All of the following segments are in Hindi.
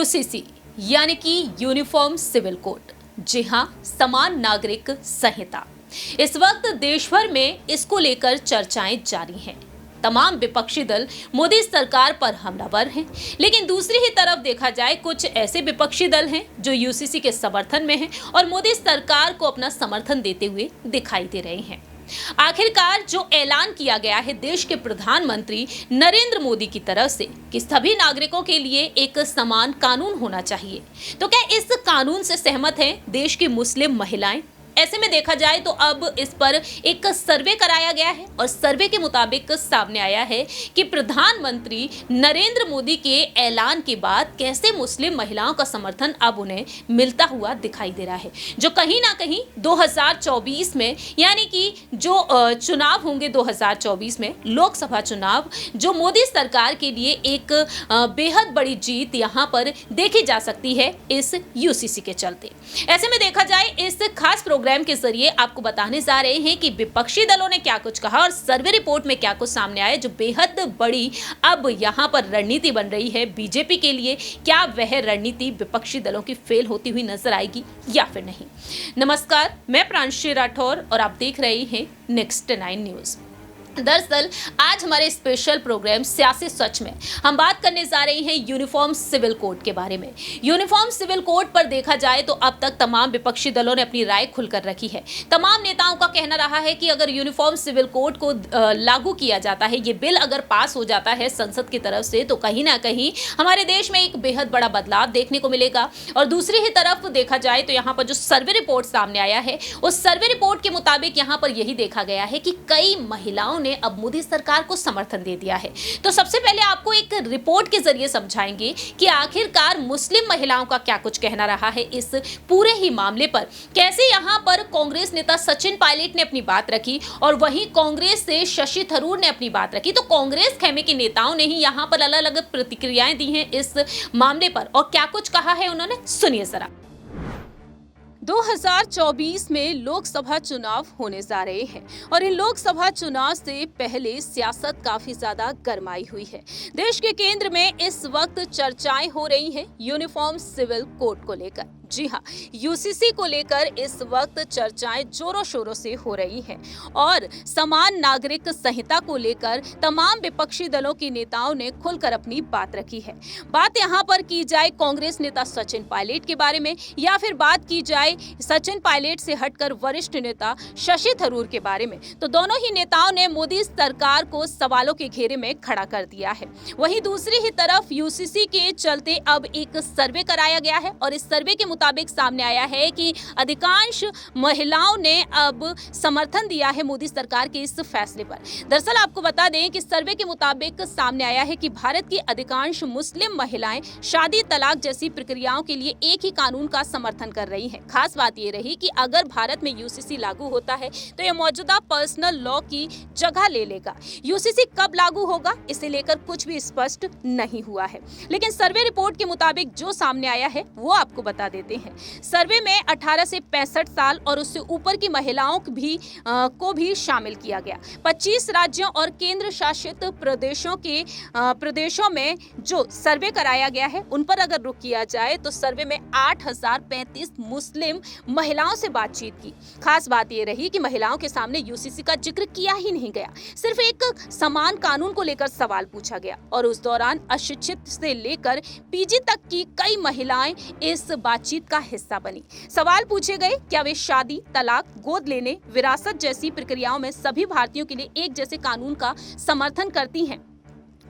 यूसीसी यानी कि यूनिफॉर्म सिविल कोड, जी हां, समान नागरिक संहिता। इस वक्त देश भर में इसको लेकर चर्चाएं जारी हैं। तमाम विपक्षी दल मोदी सरकार पर हमलावर हैं, लेकिन दूसरी ही तरफ देखा जाए कुछ ऐसे विपक्षी दल हैं जो यूसीसी के समर्थन में हैं और मोदी सरकार को अपना समर्थन देते हुए दिखाई दे रहे हैं। आखिरकार जो ऐलान किया गया है देश के प्रधानमंत्री नरेंद्र मोदी की तरफ से कि सभी नागरिकों के लिए एक समान कानून होना चाहिए, तो क्या इस कानून से सहमत हैं देश की मुस्लिम महिलाएं? ऐसे में देखा जाए तो अब इस पर एक सर्वे कराया गया है और सर्वे के मुताबिक सामने आया है कि प्रधानमंत्री नरेंद्र मोदी के ऐलान के बाद कैसे मुस्लिम महिलाओं का समर्थन अब उन्हें मिलता हुआ दिखाई दे रहा है, जो कहीं ना कहीं 2024 में यानी कि जो चुनाव होंगे 2024 में लोकसभा चुनाव, जो मोदी सरकार के लिए एक बेहद बड़ी जीत यहां पर देखी जा सकती है इस यूसीसी के चलते। ऐसे में देखा जाए इस खास प्रोग्राम के जरिए आपको बताने जा रहे हैं कि विपक्षी दलों ने क्या कुछ कहा और सर्वे रिपोर्ट में क्या कुछ सामने आया, जो बेहद बड़ी अब यहां पर रणनीति बन रही है बीजेपी के लिए। क्या वह रणनीति विपक्षी दलों की फेल होती हुई नजर आएगी या फिर नहीं? नमस्कार, मैं प्रांशी राठौर और आप देख रहे हैं नेक्स्ट 9 न्यूज। दरअसल आज हमारे स्पेशल प्रोग्राम सियासी सच में हम बात करने जा रहे हैं यूनिफॉर्म सिविल कोड के बारे में। यूनिफॉर्म सिविल कोड पर देखा जाए तो अब तक तमाम विपक्षी दलों ने अपनी राय खुलकर रखी है। तमाम नेताओं का कहना रहा है कि अगर यूनिफॉर्म सिविल कोड को लागू किया जाता है, ये बिल अगर पास हो जाता है संसद की तरफ से, तो कहीं ना कहीं हमारे देश में एक बेहद बड़ा बदलाव देखने को मिलेगा। और दूसरी ही तरफ देखा जाए तो यहाँ पर जो सर्वे रिपोर्ट सामने आया है, उस सर्वे रिपोर्ट के मुताबिक यहाँ पर यही देखा गया है कि कई महिलाओं ने अब मोदी सरकार को समर्थन दे दिया है। तो सबसे पहले आपको एक रिपोर्ट के जरिए समझाएंगे कि आखिरकार मुस्लिम महिलाओं का क्या कुछ कहना रहा है इस पूरे ही मामले पर। कैसे यहां पर कांग्रेस नेता सचिन पायलट ने अपनी बात रखी और वहीं कांग्रेस से शशि थरूर ने अपनी बात रखी। तो कांग्रेस खेमे के नेताओं ने ही यहां पर अलग अलग प्रतिक्रियाएं दी हैं इस मामले पर और क्या कुछ कहा है उन्होंने, सुनिए जरा। 2024 में लोकसभा चुनाव होने जा रहे हैं और इन लोकसभा चुनाव से पहले सियासत काफी ज्यादा गरमाई हुई है। देश के केंद्र में इस वक्त चर्चाएं हो रही हैं यूनिफॉर्म सिविल कोड को लेकर। जी हाँ, यूसीसी को लेकर इस वक्त चर्चाएं जोरों शोरों से हो रही हैं और समान नागरिक संहिता को लेकर तमाम विपक्षी दलों के नेताओं ने खुलकर अपनी बात रखी है। बात यहाँ पर की जाए कांग्रेस नेता सचिन पायलट के बारे में या फिर बात की जाए सचिन पायलट से हटकर वरिष्ठ नेता शशि थरूर के बारे में, तो दोनों ही नेताओं ने मोदी सरकार को सवालों के घेरे में खड़ा कर दिया है। वहीं दूसरी ही तरफ यूसीसी के चलते अब एक सर्वे कराया गया है और इस सर्वे के मुताबिक सामने आया है कि अधिकांश महिलाओं ने अब समर्थन दिया है मोदी सरकार के इस फैसले पर। दरअसल आपको बता दें कि सर्वे के मुताबिक सामने आया है कि भारत की अधिकांश मुस्लिम महिलाएं शादी तलाक जैसी प्रक्रियाओं के लिए एक ही कानून का समर्थन कर रही हैं। खास बात यह रही कि अगर भारत में यूसीसी लागू होता है तो यह मौजूदा पर्सनल लॉ की जगह ले लेगा। यूसीसी कब लागू होगा इसे लेकर कुछ भी स्पष्ट नहीं हुआ है, लेकिन सर्वे रिपोर्ट के मुताबिक जो सामने आया है वो आपको बता देते हैं। सर्वे में 18 से 65 साल और उससे ऊपर की महिलाओं को भी शामिल किया गया। 25 राज्यों और केंद्र शासित प्रदेशों में जो सर्वे कराया गया है उन पर अगर रुख किया जाए तो सर्वे में 8035 मुस्लिम महिलाओं से बातचीत की। खास बात यह रही कि महिलाओं के सामने यूसीसी का जिक्र किया ही नहीं गया, सिर्फ एक समान कानून को लेकर सवाल पूछा गया और उस दौरान अशिक्षित से लेकर पीजी तक की कई महिलाएं इस बातचीत का हिस्सा बनी। सवाल पूछे गए, क्या वे शादी, तलाक, गोद लेने, विरासत जैसी प्रक्रियाओं में सभी भारतीयों के लिए एक जैसे कानून का समर्थन करती हैं?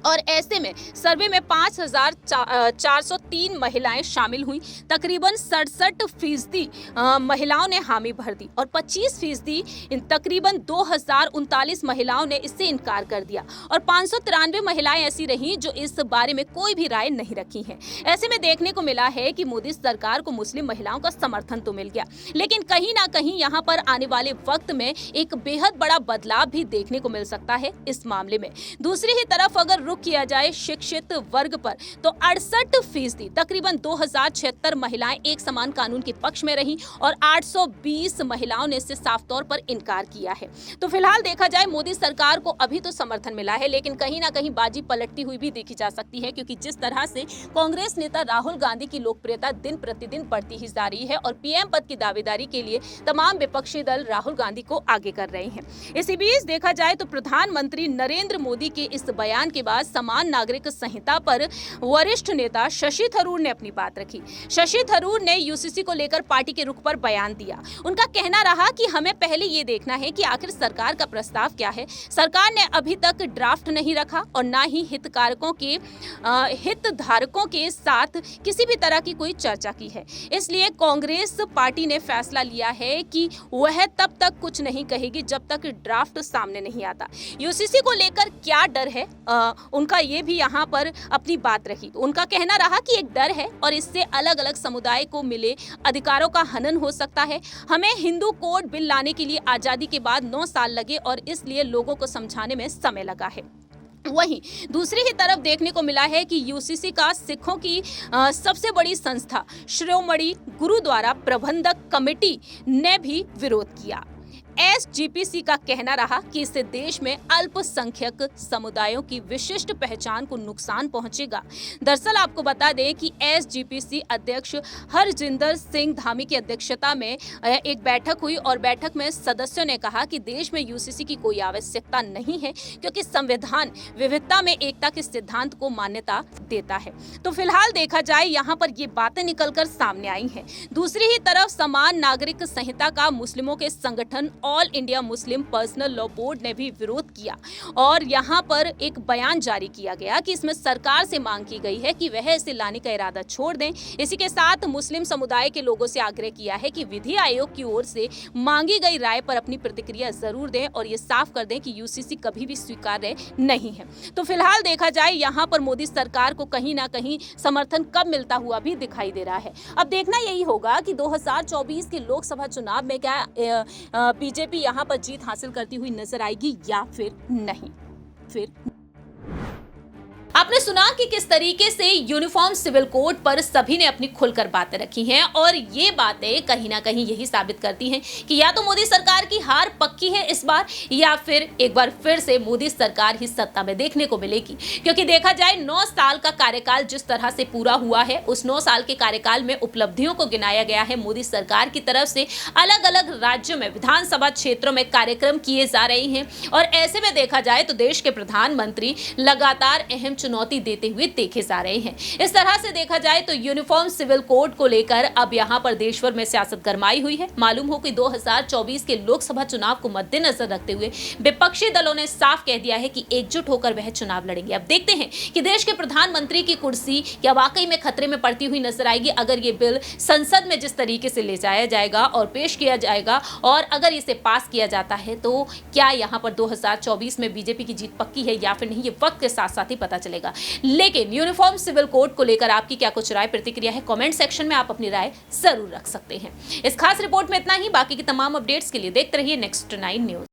और ऐसे में सर्वे में 5403 महिलाएं शामिल हुई। तकरीबन 67% महिलाओं ने हामी भर दी और 25% तकरीबन 2039 महिलाओं ने इससे इनकार कर दिया और 593 महिलाएं ऐसी रहीं जो इस बारे में कोई भी राय नहीं रखी हैं। ऐसे में देखने को मिला है कि मोदी सरकार को मुस्लिम महिलाओं का समर्थन तो मिल गया, लेकिन कहीं ना कहीं यहाँ पर आने वाले वक्त में एक बेहद बड़ा बदलाव भी देखने को मिल सकता है इस मामले में। दूसरी ही तरफ अगर रुख किया जाए शिक्षित वर्ग पर तो 68% तकरीबन 2076 महिलाएं एक समान कानून के पक्ष में रहीं और 820 महिलाओं ने इससे साफ तौर पर इनकार किया है। तो फिलहाल देखा जाए मोदी सरकार को अभी तो समर्थन मिला है, लेकिन कहीं ना कहीं बाजी पलटती हुई भी देखी जा सकती है, क्योंकि जिस तरह से कांग्रेस नेता राहुल गांधी की लोकप्रियता दिन प्रतिदिन बढ़ती ही जा रही है और पीएम पद की दावेदारी के लिए तमाम विपक्षी दल राहुल गांधी को आगे कर रहे हैं। इसी बीच देखा जाए तो प्रधानमंत्री नरेंद्र मोदी के इस बयान के बाद समान नागरिक संहिता पर वरिष्ठ नेता शशि थरूर ने अपनी बात रखी। शशि थरूर ने यूसीसी को लेकर पार्टी के रुख पर बयान दिया। उनका कहना रहा कि हमें पहले ये देखना है कि आखिर सरकार का प्रस्ताव क्या है। सरकार ने अभी तक ड्राफ्ट नहीं रखा और ना ही हितधारकों के साथ किसी भी तरह की कोई चर्चा की है। इसलिए कांग्रेस पार्टी ने फैसला लिया है कि वह तब तक कुछ नहीं कहेगी जब तक ड्राफ्ट सामने नहीं आता। यूसीसी को लेकर क्या डर है, उनका ये भी यहाँ पर अपनी बात रखी। उनका कहना रहा कि एक डर है और इससे अलग अलग समुदाय को मिले अधिकारों का हनन हो सकता है। हमें हिंदू कोड बिल लाने के लिए आजादी के बाद 9 साल लगे और इसलिए लोगों को समझाने में समय लगा है। वहीं दूसरी ही तरफ देखने को मिला है कि यूसीसी का सिखों की सबसे बड़ी संस्था श्रोमणी गुरुद्वारा प्रबंधक कमेटी ने भी विरोध किया। एसजीपीसी का कहना रहा कि इससे देश में अल्पसंख्यक समुदायों की विशिष्ट पहचान को नुकसान पहुंचेगा। दरअसल आपको बता दें कि एसजीपीसी अध्यक्ष हरजिंदर सिंह धामी की अध्यक्षता में एक बैठक हुई और बैठक में सदस्यों ने कहा कि देश में यूसीसी की कोई आवश्यकता नहीं है, क्योंकि संविधान विविधता में एकता के सिद्धांत को मान्यता देता है। तो फिलहाल देखा जाए यहाँ पर ये बातें निकलकर सामने आई हैं। दूसरी ही तरफ समान नागरिक संहिता का मुस्लिमों के संगठन all India Muslim personal law board ने भी विरोध किया और यहां पर एक बयान जारी किया गया कि इसमें सरकार से मांग की गई है कि वह इसे लाने का इरादा छोड़ दें। इसी के साथ मुस्लिम समुदाय के लोगों से आग्रह किया है कि विधि आयोग की ओर से मांगी गई राय पर अपनी प्रतिक्रिया जरूर दें और ये साफ कर दें कि यूसीसी कभी भी स्वीकार्य नहीं है। तो फिलहाल देखा जाए यहाँ पर मोदी सरकार को कहीं ना कहीं समर्थन कब मिलता हुआ भी दिखाई दे रहा है। अब देखना यही होगा कि 2024 के लोकसभा चुनाव में क्या बीजेपी यहां पर जीत हासिल करती हुई नजर आएगी या फिर नहीं। आपने सुना कि किस तरीके से यूनिफॉर्म सिविल कोड पर सभी ने अपनी खुलकर बातें रखी हैं और ये बातें कहीं ना कहीं यही साबित करती हैं कि या तो मोदी सरकार की हार पक्की है इस बार, या फिर एक बार फिर से मोदी सरकार ही सत्ता में देखने को मिलेगी। क्योंकि देखा जाए 9 साल का कार्यकाल जिस तरह से पूरा हुआ है, उस 9 साल के कार्यकाल में उपलब्धियों को गिनाया गया है। मोदी सरकार की तरफ से अलग अलग राज्यों में विधानसभा क्षेत्रों में कार्यक्रम किए जा रहे हैं और ऐसे में देखा जाए तो देश के प्रधानमंत्री लगातार अहम चुनौती देते हुए देखे जा रहे हैं। इस तरह से देखा जाए तो यूनिफॉर्म सिविल कोड को लेकर अब यहां पर देश भर में सियासत गरमाई हुई है। मालूम हो कि 2024 के लोकसभा चुनाव को मद्देनजर रखते हुए विपक्षी दलों ने साफ कह दिया है कि एकजुट होकर वह चुनाव लड़ेंगे। अब देखते हैं कि देश के प्रधानमंत्री की कुर्सी क्या वाकई में खतरे में पड़ती हुई नजर आएगी अगर ये बिल संसद में जिस तरीके से ले जाया जाएगा और पेश किया जाएगा, और अगर इसे पास किया जाता है तो क्या यहां पर 2024 में बीजेपी की जीत पक्की है या फिर नहीं, ये वक्त के साथ साथ ही पता चलेगा। लेकिन यूनिफॉर्म सिविल कोड को लेकर आपकी क्या कुछ राय प्रतिक्रिया है, कमेंट सेक्शन में आप अपनी राय जरूर रख सकते हैं। इस खास रिपोर्ट में इतना ही। बाकी की तमाम अपडेट्स के लिए देखते रहिए नेक्स्ट 9 न्यूज।